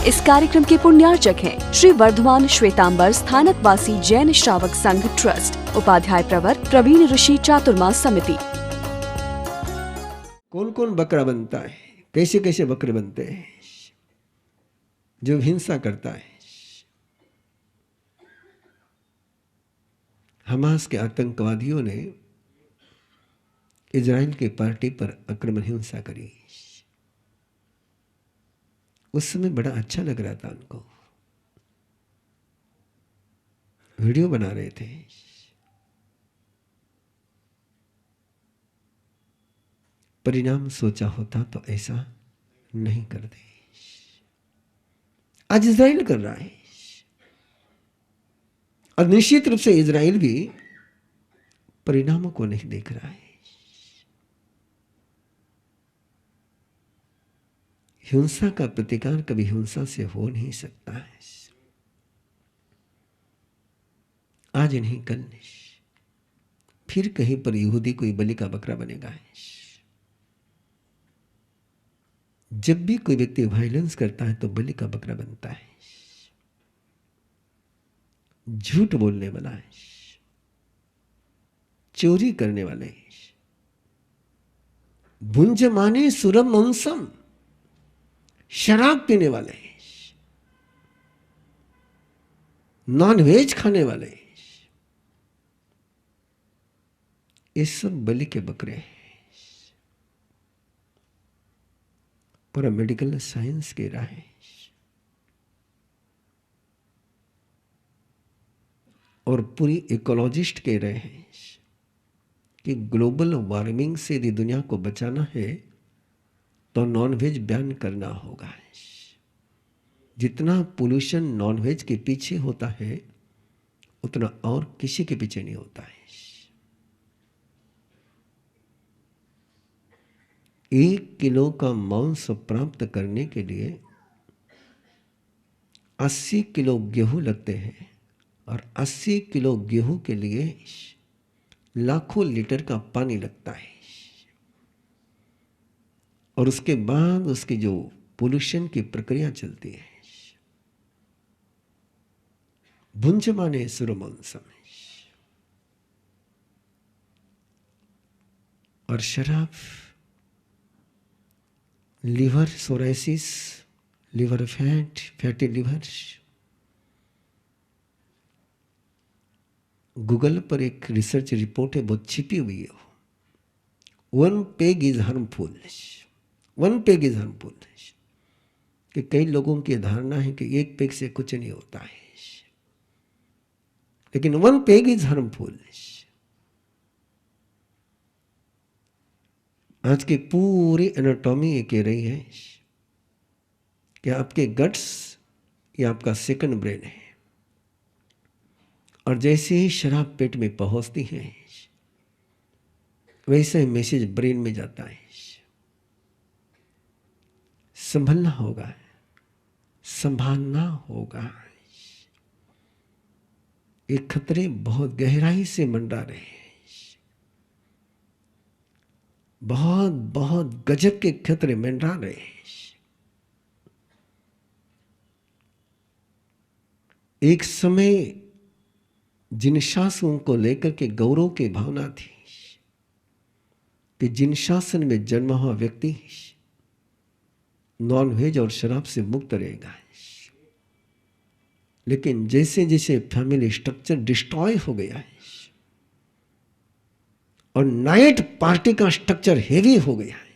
इस कार्यक्रम के पुण्यार्चक हैं श्री वर्धमान श्वेतांबर स्थानकवासी जैन श्रावक संघ ट्रस्ट, उपाध्याय प्रवर प्रवीण ऋषि चातुर्मास समिति। कौन कौन बकरा बनता है, कैसे कैसे बकरे बनते हैं? जो हिंसा करता है, हमास के आतंकवादियों ने इजराइल के पार्टी पर आक्रमण हिंसा करी। उस समय बड़ा अच्छा लग रहा था उनको, वीडियो बना रहे थे। परिणाम सोचा होता तो ऐसा नहीं करते। आज इजराइल कर रहा है और निश्चित रूप से इजराइल भी परिणामों को नहीं देख रहा है। हिंसा का प्रतिकार कभी हिंसा से हो नहीं सकता है। आज नहीं कल नहीं, फिर कहीं पर यहूदी कोई बलि का बकरा बनेगा। जब भी कोई व्यक्ति वायलेंस करता है तो बलि का बकरा बनता है। झूठ बोलने वाला है, चोरी करने वाले, भुंजमाने सुरम मंसम, शराब पीने वाले, नॉनवेज खाने वाले, ये सब बलि के बकरे हैं। पूरा मेडिकल साइंस कह रहा है और पूरी इकोलॉजिस्ट कह रहे हैं कि ग्लोबल वार्मिंग से यदि दुनिया को बचाना है तो नॉनवेज बैन करना होगा। जितना पोल्यूशन नॉनवेज के पीछे होता है उतना और किसी के पीछे नहीं होता है। 1 किलो का मांस प्राप्त करने के लिए 80 किलो गेहूं लगते हैं और 80 किलो गेहूं के लिए लाखों लीटर का पानी लगता है। और उसके बाद उसकी जो पोल्यूशन की प्रक्रिया चलती है, भुंजमाने सुरमंसम, और शराब, liver psoriasis, liver fat, fatty liver. Google पर एक रिसर्च रिपोर्ट है, बहुत छिपी हुई है। 1 peg is harmful, 1 peg is harmful. कि कई लोगों की धारणा है कि 1 पेग से कुछ नहीं होता है, लेकिन 1 पेग इज हार्मफुल। आज की पूरी एनाटॉमी ये कह रही है कि आपके गट्स ये आपका सेकंड ब्रेन है, और जैसे ही शराब पेट में पहुंचती है वैसे ही मैसेज ब्रेन में जाता है। संभलना होगा, संभालना होगा। ये खतरे बहुत गहराई से मंडरा रहे हैं, बहुत बहुत गजब के खतरे मंडरा रहे हैं। एक समय जिन शासकों को लेकर के गौरव की भावना थी कि जिन शासन में जन्मा हुआ व्यक्ति नॉनवेज और शराब से मुक्त रहेगा, लेकिन जैसे जैसे फैमिली स्ट्रक्चर डिस्ट्रॉय हो गया है और नाइट पार्टी का स्ट्रक्चर हेवी हो गया है,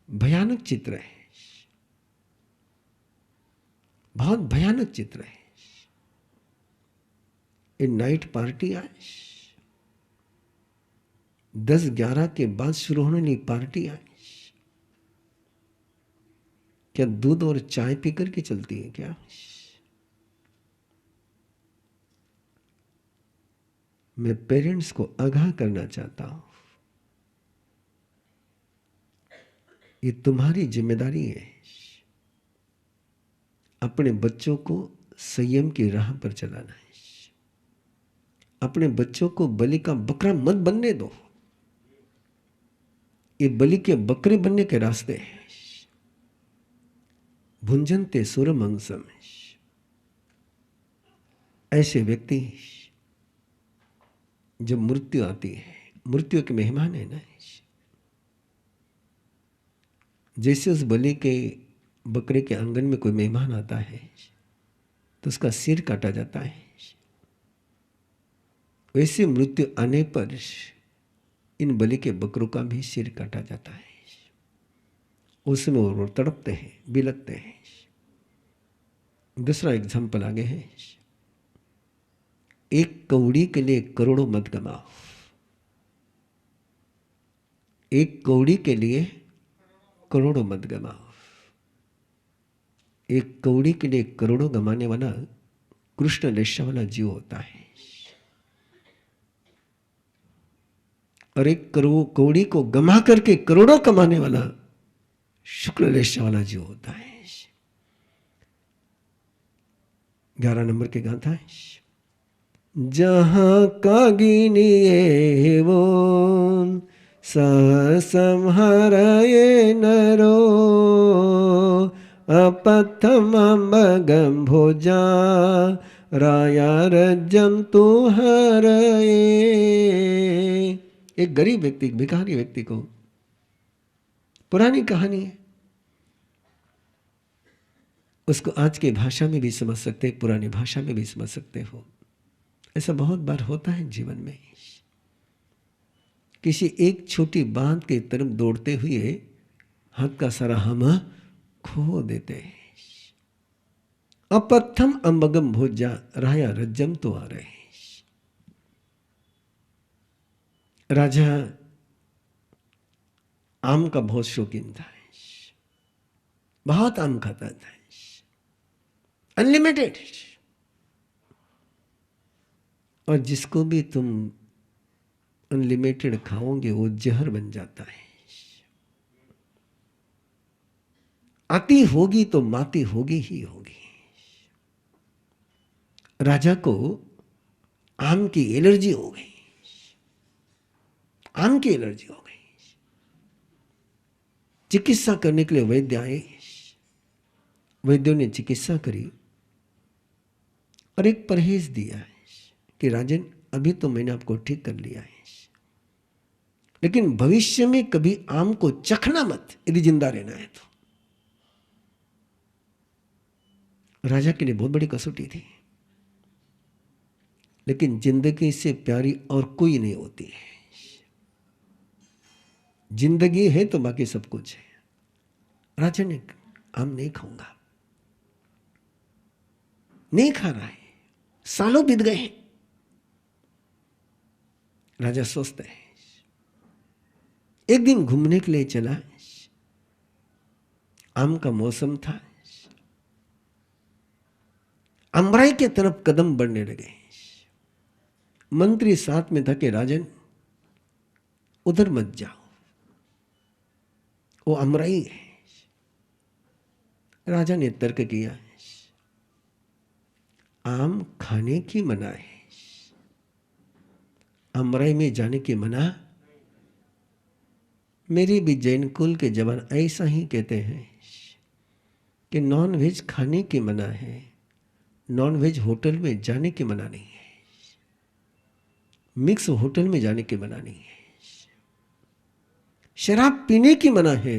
भयानक चित्र है, बहुत भयानक चित्र है। ये नाइट पार्टी आज 10-11 के बाद शुरू होने वाली पार्टी आज क्या दूध और चाय पी करके चलती है क्या? मैं पेरेंट्स को आगाह करना चाहता हूं, ये तुम्हारी जिम्मेदारी है अपने बच्चों को संयम की राह पर चलाना है। अपने बच्चों को बलि का बकरा मत बनने दो। ये बलि के बकरे बनने के रास्ते हैं। भुंजनते सुरमंसम, ऐसे व्यक्ति जब मृत्यु आती है, मृत्यु के मेहमान है ना, जैसे उस बलि के बकरे के आंगन में कोई मेहमान आता है तो उसका सिर काटा जाता है, वैसे मृत्यु आने पर इन बलि के बकरों का भी सिर काटा जाता है। उसमें वो तड़पते हैं, बिलखते हैं। दूसरा एग्जाम्पल आगे है, एक कौड़ी के लिए करोड़ों मत गमाओ। एक कौड़ी के लिए करोड़ों मत गमाओ। एक कौड़ी के लिए करोड़ों गमाने वाला कृष्ण लेशा वाला जीव होता है, और एक कौड़ी को गमा करके करोड़ों कमाने वाला शुक्ल लेशा वाला जीव होता है। 11 नंबर के गाथा है, जहां कागिनी वो संहरये नरो, अपथम अम्बगम भोजा राया रज्जम तु हरये। एक गरीब व्यक्ति, भिखारी व्यक्ति को, पुरानी कहानी है, उसको आज के भाषा में भी समझ सकते, पुरानी भाषा में भी समझ सकते हो। ऐसा बहुत बार होता है जीवन में, किसी एक छोटी बात की तरफ दौड़ते हुए हाथ का सारा हम खो देते हैं। अपथम अम्बगम भोजा राया रज्जम तो आ रहे। राजा आम का बहुत शौकीन था, बहुत आम खाता था, अनलिमिटेड। और जिसको भी तुम अनलिमिटेड खाओगे वो जहर बन जाता है। आती होगी तो माती होगी ही होगी। राजा को आम की एलर्जी हो गई, आम की एलर्जी हो गई। चिकित्सा करने के लिए वैद्य आए, वैद्यों ने चिकित्सा करी और एक परहेज दिया है कि राजन अभी तो मैंने आपको ठीक कर लिया है, लेकिन भविष्य में कभी आम को चखना मत यदि जिंदा रहना है तो। राजा के लिए बहुत बड़ी कसौटी थी, लेकिन जिंदगी से प्यारी और कोई नहीं होती है। जिंदगी है तो बाकी सब कुछ है। राजा ने आम नहीं खाऊंगा, नहीं खा रहा है, सालों बीत गए। राजा सोचते हैं, एक दिन घूमने के लिए चला, आम का मौसम था, अमराई के तरफ कदम बढ़ने लगे। मंत्री साथ में था कि राजन उधर मत जाओ, वो अमराई है। राजा ने तर्क किया, आम खाने की मना है, अमराई में जाने की मना। मेरे भी जैन कुल के जवान ऐसा ही कहते हैं कि नॉन वेज खाने की मना है, नॉन वेज होटल में जाने की मना नहीं है, मिक्स होटल में जाने की मना नहीं है, शराब पीने की मना है,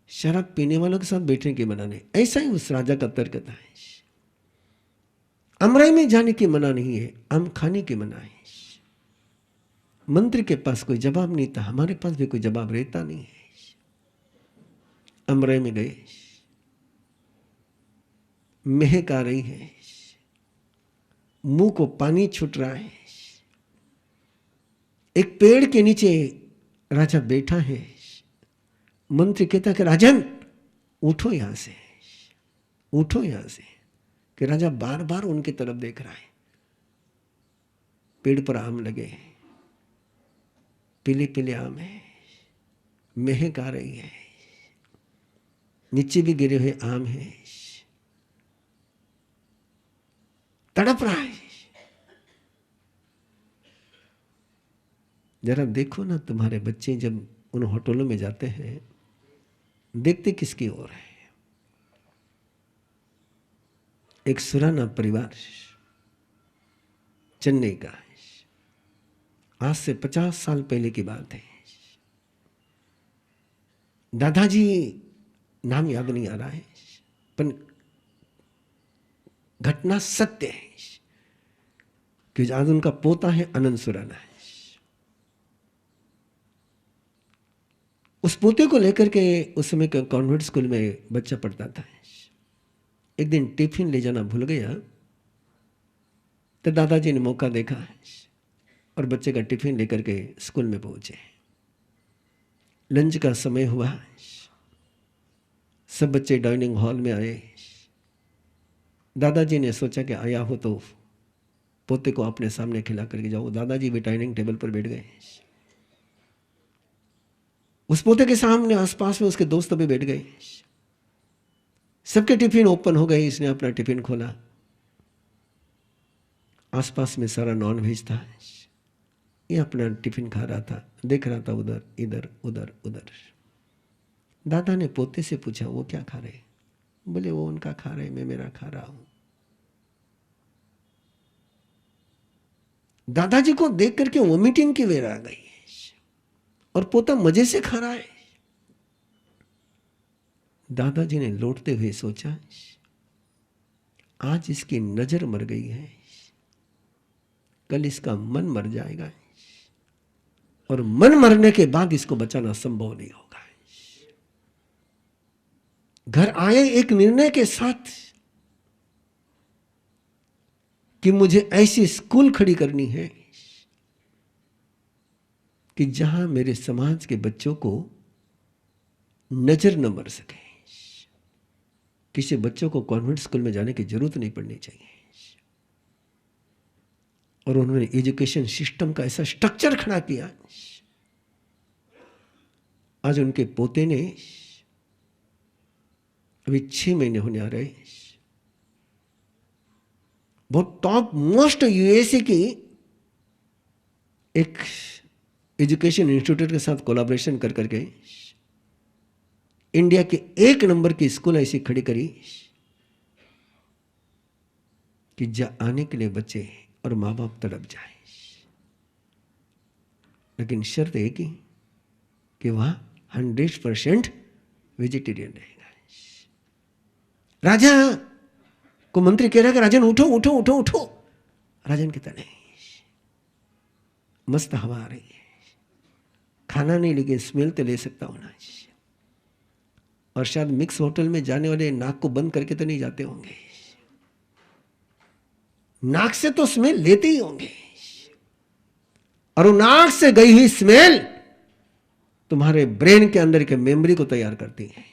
शराब पीने वालों के साथ बैठने की मना नहीं। ऐसा ही उस राजा का तर्क था। अमराई में जाने की मना नहीं है, आम खाने की मना है। मंत्री के पास कोई जवाब नहीं था, हमारे पास भी कोई जवाब रहता नहीं है। अमराई में गए, महक आ रही है, मुंह को पानी छूट रहा है। एक पेड़ के नीचे राजा बैठा है। मंत्री कहता कि राजन उठो यहां से, उठो यहां से। कि राजा बार बार उनकी तरफ देख रहा है। पेड़ पर आम लगे हैं, पीले पीले आम है, महक आ रही है, नीचे भी गिरे हुए आम है, तड़प रहा है। जरा देखो ना, तुम्हारे बच्चे जब उन होटलों में जाते हैं, देखते किसकी ओर है। एक सुराना परिवार चेन्नई का, आज से 50 साल पहले की बात है। दादाजी नाम याद नहीं आ रहा है, पर घटना सत्य है कि आज उनका पोता है अनंत सुराना है। उस पोते को लेकर के उस समय के कॉन्वेंट स्कूल में बच्चा पढ़ता था। एक दिन टिफिन ले जाना भूल गया, तो दादाजी ने मौका देखा और बच्चे का टिफिन लेकर के स्कूल में पहुंचे। लंच का समय हुआ, सब बच्चे डाइनिंग हॉल में आए। दादाजी ने सोचा कि आया हो तो पोते को अपने सामने खिला करके जाओ। दादाजी भी डाइनिंग टेबल पर बैठ गए। उस पोते के सामने आसपास में उसके दोस्त भी बैठ गए। सबके टिफिन ओपन हो गए। इसने अपना टिफिन खोला, आसपास में सारा नॉन वेज था। ये अपना टिफिन खा रहा था, देख रहा था उधर इधर उधर उधर। दादा ने पोते से पूछा, वो क्या खा रहे? बोले वो उनका खा रहे, मैं मेरा खा रहा हूं। दादाजी को देख करके वोमिटिंग की वेर आ गई और पोता मजे से खा रहा है। दादाजी ने लौटते हुए सोचा, आज इसकी नजर मर गई है, कल इसका मन मर जाएगा और मन मरने के बाद इसको बचाना संभव नहीं होगा। घर आए एक निर्णय के साथ कि मुझे ऐसी स्कूल खड़ी करनी है कि जहां मेरे समाज के बच्चों को नजर न मर सके। किसी बच्चों को कॉन्वेंट स्कूल में जाने की जरूरत नहीं पड़नी चाहिए। और उन्होंने एजुकेशन सिस्टम का ऐसा स्ट्रक्चर खड़ा किया। आज उनके पोते ने, अभी 6 महीने होने आ रहे, बहुत टॉप मोस्ट यूएसए की एक एजुकेशन इंस्टीट्यूट के साथ कोलैबोरेशन कर करके इंडिया के 1 नंबर की स्कूल ऐसी खड़ी करी कि जहां आने के लिए बच्चे और माँ बाप तड़प जाए। लेकिन शर्त एक ही कि वहां 100% वेजिटेरियन रहेगा। राजा को मंत्री कह रहा है कि राजन उठो उठो उठो उठो। राजन कहता नहीं, मस्त हवा आ रही है, खाना नहीं लेकिन स्मेल तो ले सकता हूं ना। और शायद मिक्स होटल में जाने वाले नाक को बंद करके तो नहीं जाते होंगे, नाक से तो स्मेल लेते ही होंगे। और वो नाक से गई हुई स्मेल तुम्हारे ब्रेन के अंदर के मेमोरी को तैयार करती है।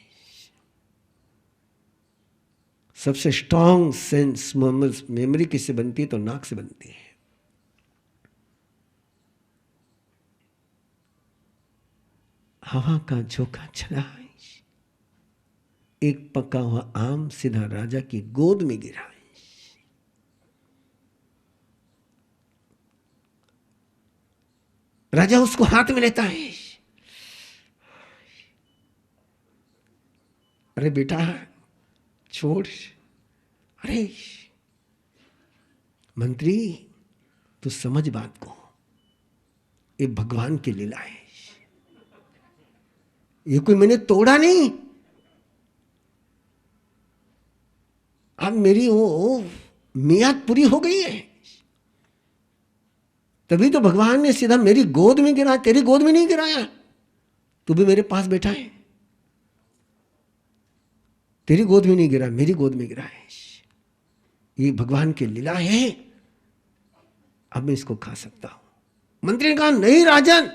सबसे स्ट्रॉन्ग सेंस मेमोरी किससे बनती है? तो नाक से बनती है। हवा का झोंका चला, एक पका हुआ आम सीधा राजा की गोद में गिरा। राजा उसको हाथ में लेता है। अरे बेटा छोड़, अरे मंत्री तू समझ बात को, ये भगवान की लीला है, ये कोई मैंने तोड़ा नहीं। अब मेरी वो मियाद पूरी हो गई है, तभी तो भगवान ने सीधा मेरी गोद में गिराया, तेरी गोद में नहीं गिराया। तू भी मेरे पास बैठा है, तेरी गोद में नहीं गिरा, मेरी गोद में गिरा है। ये भगवान की लीला है, अब मैं इसको खा सकता हूं। मंत्री ने कहा नहीं राजन।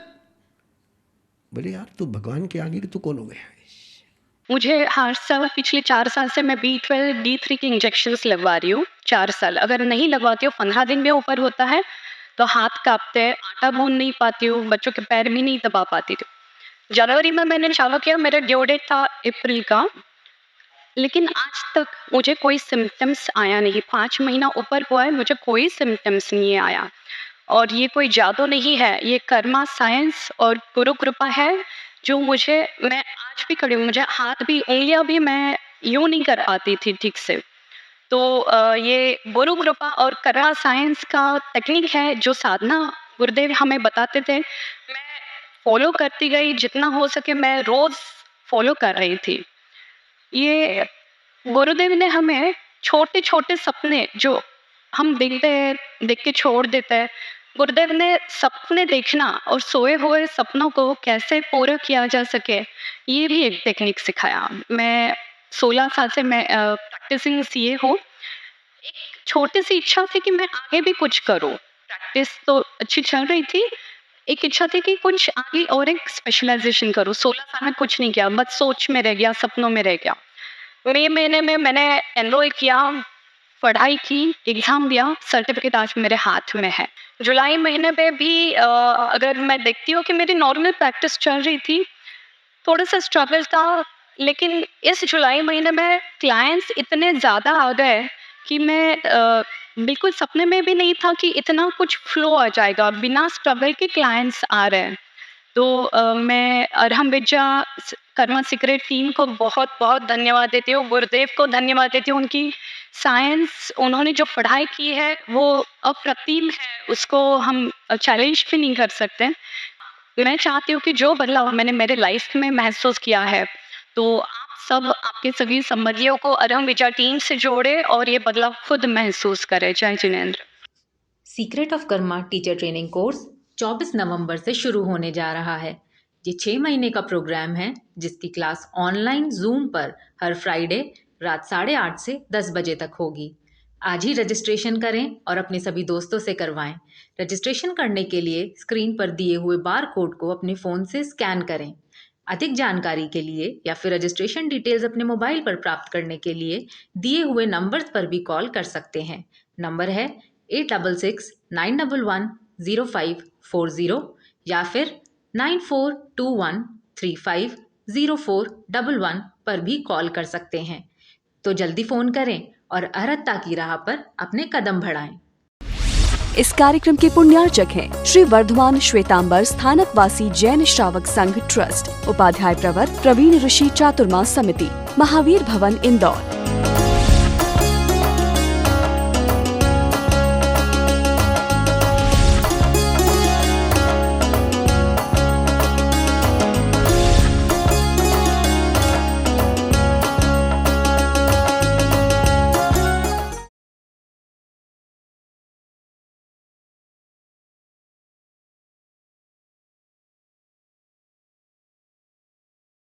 बोले यार तू भगवान के आगे तू कौन हो गया है? मुझे हर साल पिछले 4 साल से मैं B12 D3 के इंजेक्शन्स लगवा रही हूँ। 4 साल अगर नहीं लगवाती हूँ 15 दिन में ऊपर होता है तो हाथ कांपते हैं, आटा भून नहीं पाती हूँ, बच्चों के पैर भी नहीं दबा पाती थी। जनवरी में मैंने चालू किया, मेरा ड्यू डेट था अप्रैल का, लेकिन आज तक मुझे कोई सिम्टम्स आया नहीं। 5 महीना ऊपर हुआ है, मुझे कोई सिम्टम्स नहीं आया। और ये कोई जादू नहीं है, ये कर्मा साइंस और गुरु कृपा है जो मैं आज भी खड़ी हूँ, मुझे हाथ भी, उंगलियां भी मैं यूं नहीं कर पाती थी ठीक से। तो ये गुरु कृपा और करा साइंस का टेक्निक है जो साधना गुरुदेव हमें बताते थे, मैं फॉलो करती गई, जितना हो सके मैं रोज फॉलो कर रही थी। ये गुरुदेव ने हमें छोटे छोटे सपने जो हम देखते हैं, देख के छोड़ देते हैं, गुरुदेव ने सपने देखना और सोए हुए सपनों को कैसे पूरा किया जा सके, ये भी एक टेक्निक सिखाया। मैं 16 साल से मैं प्रैक्टिसिंग सीए हूँ। एक छोटी सी इच्छा थी कि मैं आगे भी कुछ करूँ। प्रैक्टिस तो अच्छी चल रही थी, एक इच्छा थी कि कुछ आगे और एक स्पेशलाइजेशन करूँ। 16 साल में कुछ नहीं किया, बस सोच में रह गया, सपनों में रह गया। मई महीने में मैंने एनरोल किया, पढ़ाई की, एग्ज़ाम दिया, सर्टिफिकेट आज मेरे हाथ में है। जुलाई महीने में भी अगर मैं देखती हूँ कि मेरी नॉर्मल प्रैक्टिस चल रही थी, थोड़ा-सा स्ट्रगल था, लेकिन इस जुलाई महीने में क्लाइंट्स इतने ज़्यादा आ गए कि मैं बिल्कुल सपने में भी नहीं था कि इतना कुछ फ्लो आ जाएगा, बिना स्ट्रगल के क्लाइंट्स आ रहे हैं। तो मैं अरहम विद्या कर्मा सीक्रेट टीम को बहुत-बहुत धन्यवाद देती हूँ, गुरुदेव को धन्यवाद देती हूँ। उनकी साइंस, उन्होंने जो पढ़ाई की है वो अप्रतिम है, उसको हम चैलेंज भी नहीं कर सकते। मैं चाहती हूँ कि जो बदलाव मैंने मेरे लाइफ में महसूस किया है, तो आप सब, आपके सभी संबंधियों को अरहम विद्या टीम से जोड़े और ये बदलाव खुद महसूस करें। जय Jinendra. Secret of Karma teacher training course 24 नवंबर से शुरू होने जा रहा है। ये 6 महीने का प्रोग्राम है जिसकी क्लास ऑनलाइन जूम पर हर फ्राइडे रात 8:30 से 10 बजे तक होगी। आज ही रजिस्ट्रेशन करें और अपने सभी दोस्तों से करवाएं। रजिस्ट्रेशन करने के लिए स्क्रीन पर दिए हुए बार कोड को अपने फ़ोन से स्कैन करें। अधिक जानकारी के लिए या फिर रजिस्ट्रेशन डिटेल्स अपने मोबाइल पर प्राप्त करने के लिए दिए हुए नंबर्स पर भी कॉल कर सकते हैं। नंबर है 8669110540 या फिर 9421350411 पर भी कॉल कर सकते हैं। तो जल्दी फ़ोन करें और अर्हता की राह पर अपने कदम बढ़ाएं। इस कार्यक्रम के पुण्यार्चक हैं श्री वर्धमान श्वेतांबर स्थानकवासी जैन श्रावक संघ ट्रस्ट, उपाध्याय प्रवर प्रवीण ऋषि चातुर्मास समिति, महावीर भवन इंदौर।